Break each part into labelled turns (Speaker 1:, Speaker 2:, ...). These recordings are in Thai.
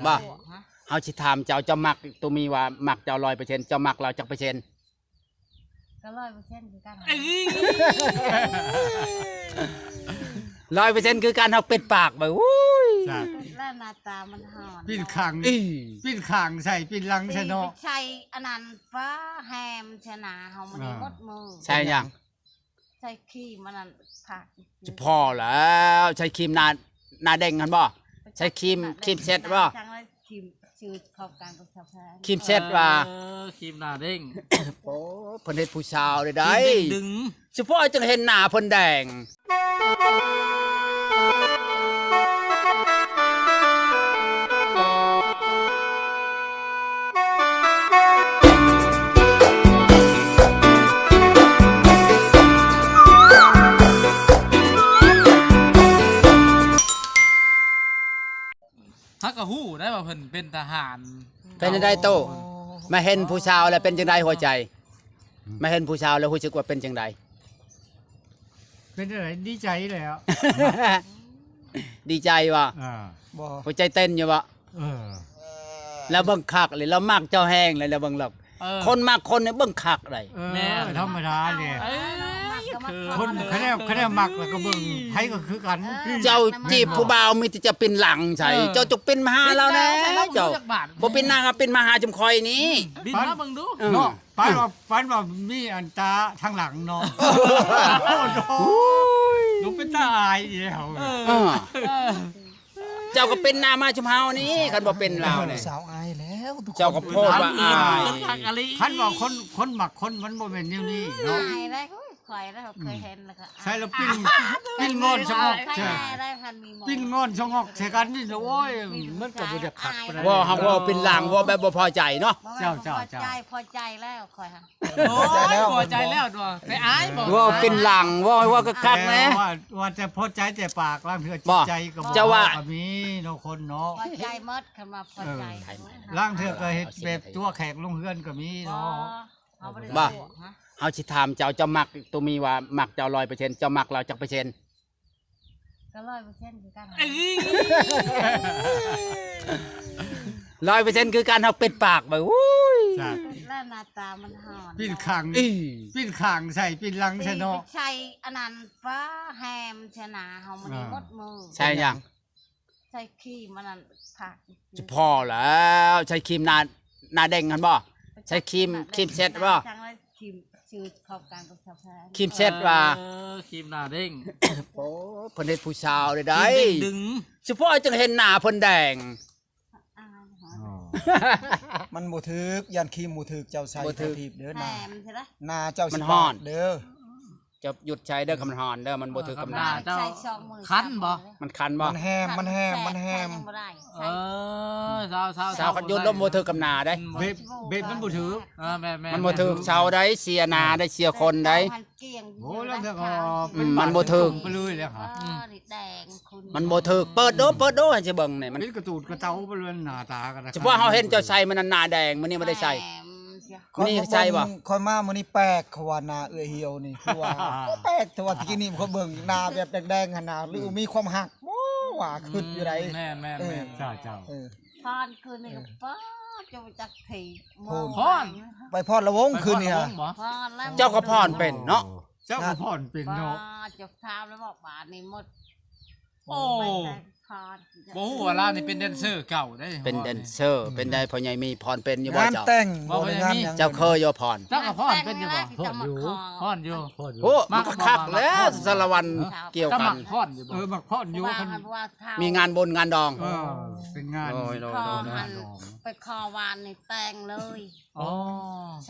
Speaker 1: บ่เฮาสิถามเจ้ามักตัวมีว่ามักเจ้า100%เจ้ามักเราจักเปอร์เซ็นต์
Speaker 2: ก็100%คือกัน
Speaker 1: 100%คือการเฮาปิดปากไปอุ้ย
Speaker 2: แล้วหน้าตามันหอน
Speaker 3: ปิ้นขางใส่ปิ้นลังใช่เนาะ
Speaker 2: ใช่อันนั้นฟ้าแฮมชนะเฮามันได้หมดมือ
Speaker 1: ใช่ยัง
Speaker 2: ใช่ขี้มันนั่นผัก
Speaker 1: จะพอแล้วใช้ครีมหน้าเด้งกันบ่ใช้ครีมเซ็ตบ่
Speaker 2: จังเลยครีมชื่อเข้ากันกับชาวแพร่
Speaker 1: ครีมเซ็ตว่า
Speaker 4: ครีมหน้าเด้ง
Speaker 1: โอ้เพิ่นเฮ็ดผู้สาวได้
Speaker 4: ดึง
Speaker 1: เฉพาะจังเห็นหน้าเพิ่นแดง
Speaker 4: ฮักกะฮู้ได้ว่าเพิ่นเป็นทหาร
Speaker 1: เป็นจังไดโตมาเห็นผู้สาวแล้วเป็นจังไดหัวใจมาเห็นผู้สาวแล้วรู้สึกว่าเป็นจังได
Speaker 3: เป็นอะไรดีใจแล้ว
Speaker 1: ดีใจว่ะหัวใจเต้นอยู่บ่แล้วเบิ่งคักเลยเรามักเจ้าแห้งเลยแล้วเบิ่งหรอกคนมักคนเนี่ยเบิ่งคักเลย
Speaker 3: แม่ธรรมดาเนี่ยคนคะแนนมักแล้วก็เบิ่งไผก็คือกัน
Speaker 1: เจ้าจีบผู้บ่าวมีแต่จะเป็นหลังใส่เจ้าจกเป็นมาหาเราแน่เจ้าบ่เป็นนางเป็นมาหาจำคอยนี้
Speaker 4: บินมาเบิ่งดู
Speaker 3: เนาะฝันว่ามีอันตาทางหลังเนาะลูกเป็นตาอายแล้ว
Speaker 1: เจ้าก็เป็นนามาชุมเฮานี้คันบ่เป็นเราเนี่ย
Speaker 5: สาวอายแล้ว
Speaker 1: เจ้าก็โพดว่าอาย
Speaker 3: คันว่าคนหมักคนมันบ่แม่นแนวนี้เนาะ
Speaker 2: อายได้ข่อยแล้วเคยเห็นแล้วก็
Speaker 3: ใช่แล้วปิ้นงอนชะงอกใช่ปิ้นงอนชะงอกใส่กันนี่โอ้ยมันก็บ่ได้คัก
Speaker 1: ว่าเฮาว่าเป็นหลังว่าแบบบ่พอใจเนาะ
Speaker 3: เจ้า
Speaker 2: พอใจแล้วข่อยฮะ
Speaker 4: โอ้ยพอใจแล้วตัวไปอายบ่
Speaker 1: ว่าเป็นหลังว่าก็คักแน่
Speaker 3: ว่าจะพอใจแต่ปากล่างเถื่อจิตใจก็
Speaker 1: เจ้าว่า
Speaker 3: มีเนาะคนเนาะ
Speaker 2: พอใจหมดคันว่าพอใจ
Speaker 3: ล่างเถื่อก็เฮ็ดแบบตัวแขกลงเฮือนก็มีเนาะ
Speaker 1: บ่เฮาสิถามเจ้ามักตัวมีว่ามักเจ้า100%เจ้ามักเราจักเปอร์เซ็นต์
Speaker 2: ก็100%คือกัน
Speaker 1: 100%คือการเฮาปิดปากไปอุ้ย
Speaker 2: แล้วหน้าตามันหอน
Speaker 3: ปิ้นขางใส่ปิ้นลังใช่เนาะ
Speaker 2: ใช่อันนั้นฟ้าแฮมชนะเฮามันได้หมดมือ
Speaker 1: ใช่ยัง
Speaker 2: ใช่ขี้มันนั่นผัก
Speaker 1: จะพอแล้วใช้ครีมหน้าเด้งกันบ่ใช้ครีมเซ็ตบ่
Speaker 2: ชื่อเข้ากันกับชาวแพร่
Speaker 1: ครีมเซ็ตว่า
Speaker 4: ครีมหน้าเด้ง
Speaker 1: โอ้เพิ่นเฮ็ดผู้สาวได้
Speaker 4: ดึง
Speaker 1: เฉพาะจังเห็นหน้าเพิ่นแดง
Speaker 5: มันบ่ถึกยันคีมบ่ถึกเจ้าใส่ทีบเด้อนาเจ้าสิ
Speaker 1: มันฮ้อน
Speaker 5: เด้อ
Speaker 1: จะหยุดใช้เด้อคำฮอนเด้อมันบ่ถือกับหน้า
Speaker 4: เจ้าคันบ่
Speaker 1: มันคันบ่
Speaker 5: มันแฮม
Speaker 1: สาวคันยุดแล้วบ่ถือกับหน้าได้
Speaker 3: เบ็ดมันบ่ถือ
Speaker 4: แม่
Speaker 1: มันบ่ถือชาวได้เสียหน้าได้เสียคนได้
Speaker 3: โอ้แล้วก็
Speaker 1: มันบ่ถือ
Speaker 3: ไปเลยแล้วค่ะ
Speaker 1: มันบ่ถือเปิดดูให้สิเบิ่งนี่มัน
Speaker 3: กระตูดกระเตาไปเลยหน้าตากัน
Speaker 1: เฉพาะเฮาเห็นเจ้าใส่มันหน้าแดงมื้อนี้บ่ได้ใส่นี่ใช่บ่
Speaker 5: ค่อยมามื้อนี้แปลกเขาว่านาเหี่ยวนี่คือว่าแปลกแต่ว่าตะกี้นี่เขาเบิ่งหน้าแบบแดงๆหั่นน่ะหรือมีความหักบ่ว่าขึ้นอยู่ได
Speaker 4: แม่
Speaker 3: เจ้า
Speaker 2: พรคืนนี้ก็ป้าจะจักถี
Speaker 4: พร
Speaker 5: ไปพรละวงคืนนี้ฮะ
Speaker 1: เจ้าก็พรเป็นเนาะ
Speaker 3: เจ้าก็พรเป็นเนาะ
Speaker 2: จะทำแล้วบอกบาทนี่หมด
Speaker 4: โอ้บ่ฮู้ว่าลาวนี่เป็นแดนเซอร์เก่าได้
Speaker 1: เป็นแดนเซอร์เป็นได้พ่อใหญ่มีพรเป็นอยู่บ่เจ้า
Speaker 5: แต่ง
Speaker 4: บ่ได้มี
Speaker 1: เจ้าเคยอยู่พร
Speaker 4: เจ้าก็พรเป็นอยู่บ่พรอยู่
Speaker 1: โอ้มันคักแล้วสารวัตรเกี่ยวกัน
Speaker 4: พรอยู่บ่
Speaker 3: มักพรอยู่
Speaker 1: มีงานบนงานดอง
Speaker 3: เป็นงาน
Speaker 2: ไปคอวานนี่แต่งเลย
Speaker 4: อ๋อ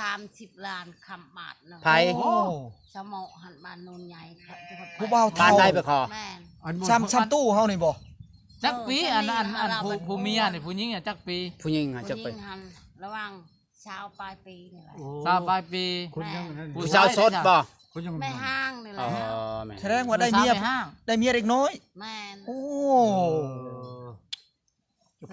Speaker 2: 30 ล้านคำบาทเนาะ
Speaker 1: ไผ
Speaker 2: สมอหันบ้านโนนใหญ่
Speaker 5: ผู้บ่าว
Speaker 1: บ้านใดไปคอ
Speaker 5: ซ้ำตู้เฮานี่บ่
Speaker 4: จักปีอันผู้เมียนี่ผู้หญิงจักปี
Speaker 1: ผู้หญิงจักปี
Speaker 2: ระหว่างเช้าปลายปีนี่แหละ
Speaker 4: เช้าปลายปี
Speaker 1: ผู้สาวสดบ่
Speaker 2: แม่ห้างนี่แหละ
Speaker 5: แสดงว่าได้เมียเด็กน้อย
Speaker 2: แม่น
Speaker 5: โอ้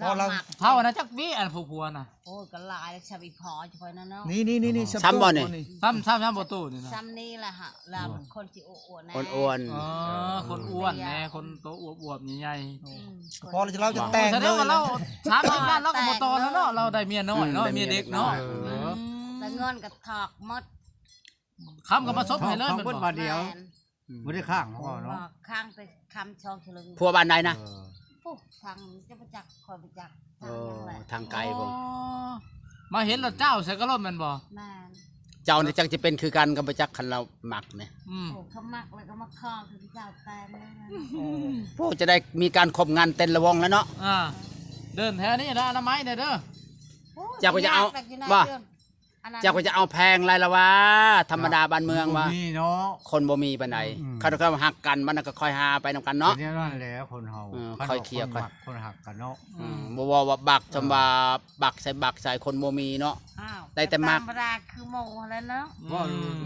Speaker 5: พอเรา
Speaker 4: เท่านะจักวิอันผัวน่ะ
Speaker 2: โอ้ยก็หลายแล้วชาวอีพอจะไปนั่นเนาะ
Speaker 5: นี่
Speaker 1: ซ้ำบ่นี่
Speaker 4: ซ้ำบ่ตู้นี่นะ
Speaker 2: ซ้ำนี่แหละฮะเราเป็นคนที่อ้วนๆนะ
Speaker 1: คนอ้วน
Speaker 4: อ๋อคนอ้วนแน่คนโตอวบๆใหญ่
Speaker 5: พอเราจะแต่ง
Speaker 4: แสด
Speaker 5: เล
Speaker 4: ง
Speaker 5: ย
Speaker 4: ว่าเรา30ล้านเราก็บ่โตแล้วเนาะเราได้เมียน้อยเนาะเมียเด็กเนาะ
Speaker 2: แต่เงินก็ถอกหมด
Speaker 4: คำก็มาซบให้เลย
Speaker 3: ของ
Speaker 4: มัน
Speaker 3: เพิ่น
Speaker 4: บ่
Speaker 3: บาทเดียวบ่ได้ข้างเขา
Speaker 2: บ
Speaker 3: เนาะ
Speaker 2: อกข้างไปคำชองเฉลิม
Speaker 1: พัวบ้านใดนะ
Speaker 2: ปุ๊บทางจะประจักษ์คอยประจักษ์ทา
Speaker 1: โอ้
Speaker 2: งนั่นแหละ
Speaker 1: ทางไกลบ่
Speaker 4: มาเห็นแล้วเจ้าใส่กระโลมแม่นบ่
Speaker 2: แม่น
Speaker 1: เจ้านี่จักจะเป็นคือกันกับบ่จักคันเรามักเนี่ย
Speaker 4: อืม
Speaker 2: โอ้เขามักเลยก็มาคล้องคือเจ้าแตงเลยนะ
Speaker 1: พวกจะได้มีการคบงานเต้นระวงแล้วเนาะ
Speaker 4: เดินแถวนี้นะอนามัยเด้อ
Speaker 1: เจ้าก็จะเอาว่า เจ้าก็จะเอาแพงไรละวะธรรมดาบ้านเมืองวะ
Speaker 3: มีเนาะ
Speaker 1: คนบ่มีปานใดเขาก็หักกันมันก็ค่อยหาไปนำกันเนาะ
Speaker 3: เนี่ยนั่นแหละคนเฮา
Speaker 1: ค่อยเคลียร์ค่อย
Speaker 3: คนหักกันเนาะ
Speaker 1: บ่ว่าบักจำว่าบักใส่คนบ่มีเนาะ
Speaker 2: อ้าว
Speaker 1: ได้แต่มัก
Speaker 2: ธรรมดาคือหมูแล้วเนาะ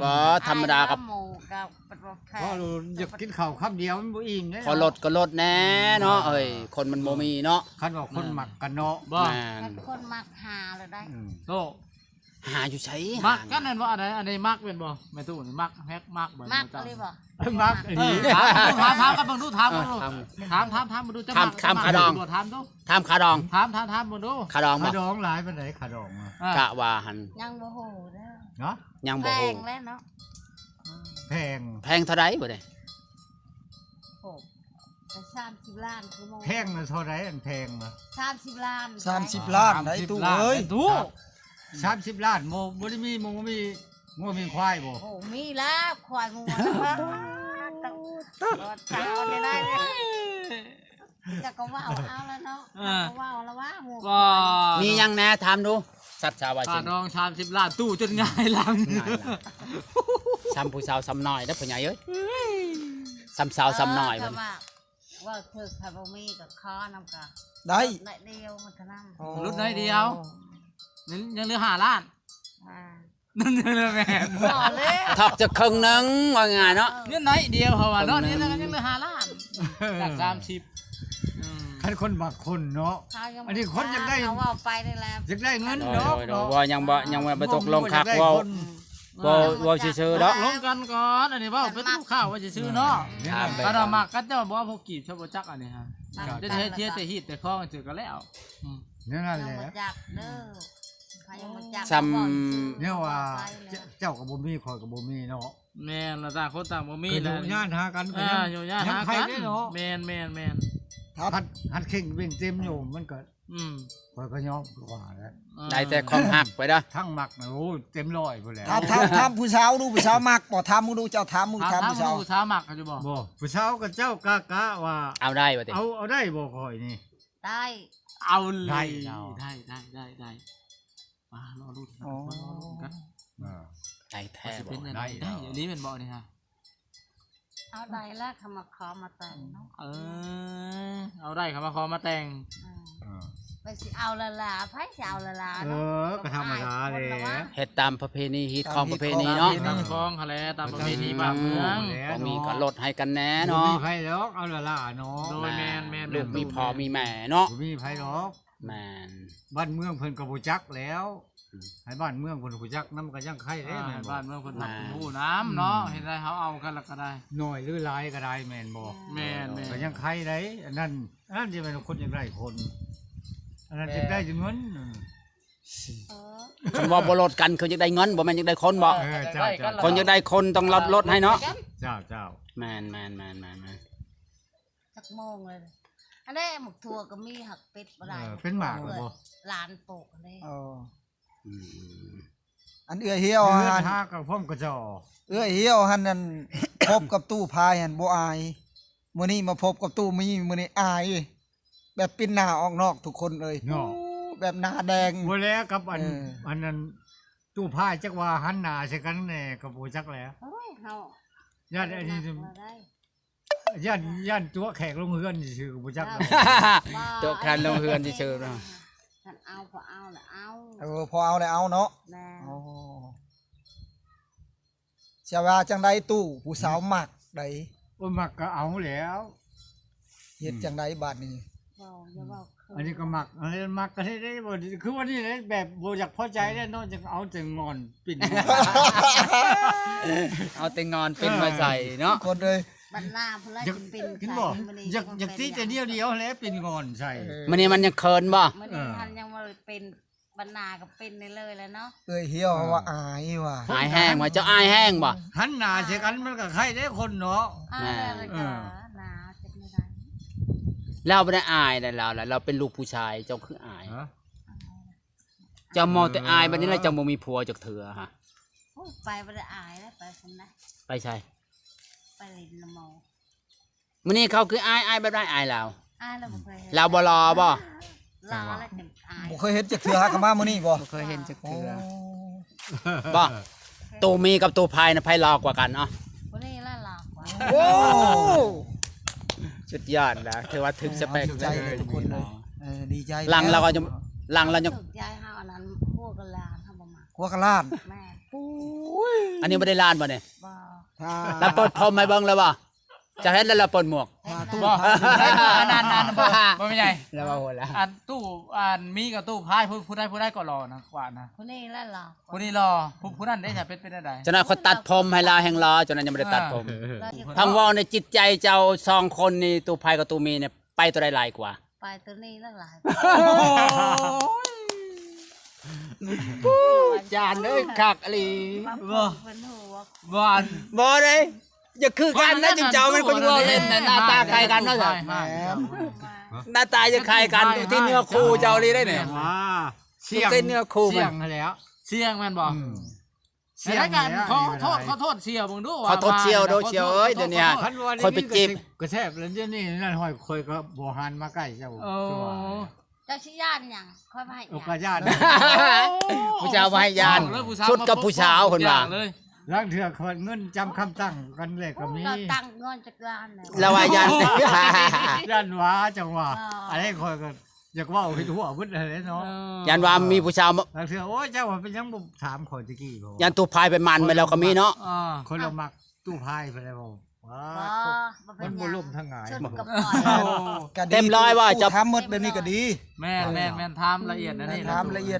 Speaker 1: บ่ธรรมดากับ
Speaker 2: หมูกับเป็นรถแพ
Speaker 3: เพราะเราอยากกินข้าวคำเดียวมันบ่อิ่มเด้
Speaker 1: พอลดก็ลดแน่เนาะเอ้ยคนมันบ่มีเนาะ
Speaker 3: คันว่าคนหมักกันเนาะ
Speaker 4: บ่
Speaker 1: แม่น
Speaker 2: เป็นคนมักหาเลยได้
Speaker 4: โต
Speaker 1: หาอยู่ไส
Speaker 4: มักกันนั่นว่าอันใดมักเป็นบ่แม่ตู้นี่มักแฮกมักบ่
Speaker 2: มักอะไรบ่
Speaker 3: มักอันนี้
Speaker 4: ถามกันบังดูถามกันดูถามมาดูจะมักถามดู
Speaker 1: ถามขาดอง
Speaker 4: ถามมาดู
Speaker 1: ขาดอง
Speaker 3: ขา
Speaker 1: บ่
Speaker 3: ดองหลายปานใดขาดองอะ
Speaker 1: กะว่าหัน
Speaker 2: ยังบ่โหเด้อ
Speaker 3: เนาะ
Speaker 1: ยัง
Speaker 2: แพ
Speaker 1: บ่ฮู้
Speaker 2: งแล้วเนาะ
Speaker 3: แพง
Speaker 1: แพงเท่าใดบ่ได้
Speaker 2: โอ้แต่30 ล้านคือหมู
Speaker 3: แพงน่ะเท่าไหร่อันแพงน่ะ
Speaker 2: 30 ล้าน
Speaker 5: 30 ล้านได้ตู้เอ้ย
Speaker 4: ตู้
Speaker 3: 30ล้านโมบ่ได้มีโมมีควายบ่
Speaker 2: โอ้มีแล้วควายงัวนะต้องเช้าได้ได้จะก็ว่าเอาแล้วเนาะก็ว่าแล้วว่าหมู
Speaker 4: ก็
Speaker 1: มียังแน่ถามดูสัตว์ชาวว่า
Speaker 4: ขา
Speaker 1: จริง
Speaker 4: ดอง30ล้านตู้จนง่ายหลัง
Speaker 1: ซ้ำผู้สาวซ้ำน้อยแล้วผู้ใหญ่เอ้ยซ้ำสาวซ้ำน้อย
Speaker 2: มั
Speaker 1: มัน น
Speaker 2: ว่าถึกถ้าบ่มีก็ขอนำกะ
Speaker 5: ได้
Speaker 2: ได้เดียวมันก็นำ
Speaker 4: รถน้อยเดียวยังเหลือ5ล้านนั่นเลยแม่
Speaker 2: ต่อเลย
Speaker 1: ถอกจะครึ่งหนึงว่าง่ายเนาะ
Speaker 4: เงินน้อยเดียวเขาว่าเนาะนี่ยังเหลือ5ล้านจาก30
Speaker 3: คันคนหมักคนเนาะ อันนี้คนยังได้
Speaker 2: เขาว่าไปได้แล้ว
Speaker 3: อยากได้เงิน
Speaker 1: โด
Speaker 3: เนาะ
Speaker 1: ยว่ายังบ่ตกลงคักว่าซื่อๆดอก
Speaker 4: ลงกันก่อนอันนี้ว่าเป็นลูกข้าวว่าจะซื้อเนาะ
Speaker 1: ถามไป
Speaker 4: กระดามักกันเจ้าบอกว่าพวกกีบชอบจักอันนี้ฮะจะเทเทียแต่ฮีดแต่คล้องเจอกันแล้ว
Speaker 3: เนี่ยนั่น
Speaker 2: ยัง
Speaker 3: แหละ
Speaker 2: มาจักเด้อใครยังมาจัก
Speaker 3: เนี่ยว่าเจ้ากับบ่มีข่อยกับบ่มีเนาะ
Speaker 4: แม่นละต่างคนต่างบ่มี
Speaker 3: คือ
Speaker 4: แล้
Speaker 3: อ
Speaker 4: ว
Speaker 3: ยู่ย่านหากันก็
Speaker 4: อยู่ย่า
Speaker 3: ยัง
Speaker 4: หา
Speaker 3: ใคร
Speaker 4: กัน
Speaker 3: ได้เนาะ
Speaker 4: แม่น
Speaker 3: หัดเข่งวิ่งเต็มอยู่มันก็
Speaker 4: อืม
Speaker 3: ข่อยก็ยอมกว่าแล้ว
Speaker 1: ได้แต่ความหักไปเด้อ
Speaker 3: ทั้งหมักนะโอ้ยเต็มร้อยพุ่นแหล้ว
Speaker 5: ถามผู้สาวดูผู้สาวมักบ่ถามมึงดูเจ้าถามมึง
Speaker 4: ถาม
Speaker 5: ถามผู้สาว
Speaker 4: ผู้สาวมักเขาจะบอก
Speaker 3: บ่ผู้สาวกับเจ้ากะว่า
Speaker 1: เอาได้บ่ติ
Speaker 3: เอาได้บ่ข่อยนี่
Speaker 2: ได้
Speaker 4: เอาเล
Speaker 3: ได้
Speaker 4: ย
Speaker 3: เอา
Speaker 4: ได้มารอดูกัน
Speaker 1: ได้แท้
Speaker 4: จะ
Speaker 1: บ่
Speaker 4: เป็นยังไงได้อันนี้เป็นบอกนี่ฮะ
Speaker 2: เอาได้แล้วเขามาขอมาแต่งเนาะ
Speaker 4: เอาได้ครับมาขอมาแต่ง
Speaker 2: ไปสิเอาละลาไผสิเอาละลา
Speaker 3: เออก็ธรรมดาเลย
Speaker 1: เฮ็ดตามประเพณีฮีตของประเพณีเนาะ
Speaker 4: ตามคลองเขาแหละตามประเพณีบ้านเมือง
Speaker 1: บ่มีก็ลดให้กันแน่
Speaker 3: บ่
Speaker 1: เนาะ
Speaker 3: มีไผหรอกเอาละล่ะเนาะ
Speaker 4: โดยแมน
Speaker 1: ลูกมีพ่อมีแม่เนาะ
Speaker 3: บ่มีไผหรอก
Speaker 1: แม่น
Speaker 3: บ้านเมืองเพิ่นก็บ่จักแล้วให้บ้านเมืองเพิ่นรู้จักนำก็ยังไข่เด้แม่นบ่
Speaker 4: บ้านเมืองคนหักผู้น้ำเนาะเห็นไรเขาเอากันละก็ได้
Speaker 3: น้อยหรือหลายก็ได้แม่นบ่
Speaker 4: แม่น
Speaker 3: ก็ยังไข่ได้อันนั้นจะเป็นคนยังได้คนอันนั้นจะได้จำนวน
Speaker 1: คันว่าบ่ลดกันคืออยากได้เงินบ่แม่นอยากได้คนบ่
Speaker 3: เจ้า
Speaker 1: คนอยากได้คนต้องลดให้เนาะ
Speaker 3: เจ้า
Speaker 1: แม่น
Speaker 2: จักโมงเลยอันนี้หมกถั่วก็มีหักเป็ดบ่ได้
Speaker 3: เป็นหมากบ่
Speaker 2: หลานปลูกอันนี้
Speaker 5: อันเอื้อเหี่ยว
Speaker 3: เฮือ
Speaker 5: หั
Speaker 3: น
Speaker 5: น
Speaker 3: หากับพ่อมกระจอ
Speaker 5: เอื้อเหี่ยวหันนั่น พบกับตู้พายหันบ่อายมื้อนี้มาพบกับตู้มีมื้อนี้อาย แบบปิ้นหน้าออกนอกทุกคนเลย
Speaker 3: เนาะ
Speaker 5: แบบหน้าแดง
Speaker 3: บ่แล้วกับอัน
Speaker 5: เออ
Speaker 3: อันนั้นตู้ผ้าจักว่าหันหน้าใส่กันแน่ก็บ่จักแล้ว
Speaker 2: โอ้ยเฮา
Speaker 3: ญาติอันนี้
Speaker 2: ได้
Speaker 3: ย่านตัวแขกลงเฮือนซื่อๆก็บ่จักแล้ว
Speaker 1: ตัวแคนลงเฮือนซื่อๆเนาะ
Speaker 2: ท่านเอาพอเอาแล้วเอา
Speaker 5: พอเอาแล้วเอาเนาะ
Speaker 2: แม่
Speaker 5: อ๋อเสียว่าจังไดตู้ผู้สาวมักใด
Speaker 3: โอ้ยมักก็เอาแล้ว
Speaker 5: เฮ็ดจังไดบัดนี้
Speaker 2: บอกอย่าบอกเค
Speaker 3: อันนี้ก็มักอันนี้มักก็ได้บ่คือว่านี่เลยแบบบ่อยากพอใจแล้วเนาะจะเอาแต่งอนปิ่น
Speaker 1: เอาแต่งอนเป็นมาใส่เนาะ
Speaker 5: คนเลย
Speaker 2: บรรณาเพิ่นเลยเป็น
Speaker 3: กินบ่อยากที่แต่เดียวแล้วปิ่นงอนใช่
Speaker 1: มันนี่มันยังเคินบ่
Speaker 2: มื้อนี้ท่านยังบ่เป็นบรรณาก็เป็นได้เลยแล้วเนาะ
Speaker 5: เอ้ยเหี่ยวว่าอายว่ะ
Speaker 1: อายแห้งว่าเจ้าอายแห้งบ่
Speaker 3: หันหน้าใส่กันมันก็ใครได้คนเนาะ
Speaker 2: อ้าวแล้วก็หนาวจะไม่ได้
Speaker 1: เราบ่ได้อายแต่เราเป็นลูกผู้ชายเจ้าคืออายเจ้ามองแต่อายบัดนี้แล้วเจ้าบ่มีผัวจักเถื่อฮะ
Speaker 2: โอ้ไปบ่ได้อายแล้วไปคนนะ
Speaker 1: ไปใช่
Speaker 2: ไปเล่นละเมา
Speaker 1: มื้อนี้เขาคืออายแบบได้อายเรา
Speaker 2: อายแล้วบ่เคย
Speaker 1: เราบ่รอบ่
Speaker 2: รอแล้วจังอาย
Speaker 5: บ่เคยเห็นจักเทื่อหากนมามื้อนี้บ่
Speaker 1: บ่เคยเห็นจัก
Speaker 5: โอ้
Speaker 1: เถื่อบ่ตูมีกับตูพายน่ะไผรอกว่ากันเนาะ
Speaker 2: บ่ได้ละหลอกว่า
Speaker 1: โอ้สุดยอดนะถือว่าถึงสเปค
Speaker 5: ใจเลยทุกคนเลยดีใจ
Speaker 1: หลังเราก็จะหลังเราจะ
Speaker 2: ถูกยายเฮาอันนั้นพวกกันลานเฮาบ่มา
Speaker 5: หัวกะลาด
Speaker 2: แม่
Speaker 1: อันนี้บ่ได้ลานบ่เนี่ย
Speaker 2: บ่
Speaker 5: ถ้า
Speaker 1: เราเปิดพรมให้เบิ่งแล้วบ่จะเห็นแล้วเราเปิดหมวก
Speaker 5: ตู้
Speaker 4: บ่อันนั้นบ่ไม่ใหญ่
Speaker 1: แล้วว่าโหแล้ว
Speaker 4: อันตู้อันมีกับตู้พายผู้ได้ก็รอนะกว่านะ
Speaker 2: คนนี้ละหลอก
Speaker 4: ผู้นี้รอผู้นั้นได้จะเป็นได้
Speaker 1: จนนั้นเขาตัดผมให้ลาแห่งรอจนนั้นยังไม่ได้ตัดผม
Speaker 2: เราสิ
Speaker 1: พังเว่าในจิตใจเจ้าสองคนนี่ตูพายกับตูมีเนี่ยไปตัวใดหลายกว่า
Speaker 2: ไปตัวนี้ละหลาย
Speaker 1: จานเอ้ยคักอลี
Speaker 2: บ่เป็นหัว
Speaker 4: บ่อัน
Speaker 1: บ่ได้อย่าคือกันนะจิงเจ้ามันก็อยู่เล่นหน้าตาคล้ายกันเนาะจ้ะ
Speaker 2: มา
Speaker 1: หน้าตาจะคล้ายกันที่เนื้อคู่เจ้าลีได้เนี่ย
Speaker 3: ว่า
Speaker 1: เส้นเนื้อคู่
Speaker 3: เสี
Speaker 1: มั
Speaker 3: ย
Speaker 1: น
Speaker 3: งแล้ว
Speaker 4: เสียงแม่นบ่
Speaker 3: เสี
Speaker 4: เสี
Speaker 3: ย
Speaker 4: ย
Speaker 3: ง
Speaker 4: งกัน
Speaker 3: แล้ว
Speaker 4: ขอโทษเสียเบิ่งดู
Speaker 1: ขอโทษเชียวโดเชียวเอ้ยเดี๋ยวนี้
Speaker 3: คันว่า
Speaker 1: คอยไปจีบ
Speaker 3: กระแทบแล้วเดี๋ยวนี้นั่นห้อยคอยก็บ่หันมาใกล้เจ้า
Speaker 4: โอ้
Speaker 3: คือว่า
Speaker 2: เจ้าชิย่านหยังค่อยมาให้
Speaker 3: โอ
Speaker 2: ห
Speaker 3: กา
Speaker 2: ยัง
Speaker 3: ญาต
Speaker 1: ผู้ชายมาให้ยานชุดกับผู้สาวคนว่า
Speaker 4: เลย
Speaker 3: ล้างเถื่อคนเงินจำคำตั้งกันเลยก็มี
Speaker 2: เราตั้งเงินจากร้านแล้ว
Speaker 1: ละวายัน
Speaker 3: ด้านว่าจังหวะ
Speaker 2: อ๋ออ
Speaker 3: อะไรคอยก็อยากเว่าให้ทั่วพุทธอะไรเนาะ
Speaker 1: ยันว่ามีผู้ชาวมา
Speaker 3: ล้างเถื่อโอ้ยเจ้าว่าเป็นยังบ่ถามคนตะกี้บ่
Speaker 1: ยันตูพายไปมันไปแล้วก็มีเนาะ
Speaker 4: อ่า
Speaker 3: คนเรามักตู้พายไปแล้วบ่ว้า
Speaker 2: บ่เป็
Speaker 3: มัน น
Speaker 2: ห
Speaker 3: บ่
Speaker 2: ยัง
Speaker 3: ล่มทั้งหงาย
Speaker 2: ชุด
Speaker 3: บ่
Speaker 2: กับปล่อย
Speaker 5: ก็ดี
Speaker 1: เต็มร้อยว่าจะ
Speaker 5: ทำหมดแบบนี้ก็ดี
Speaker 4: แม่นทำละเอียดนะนี่
Speaker 5: ทำละเอียด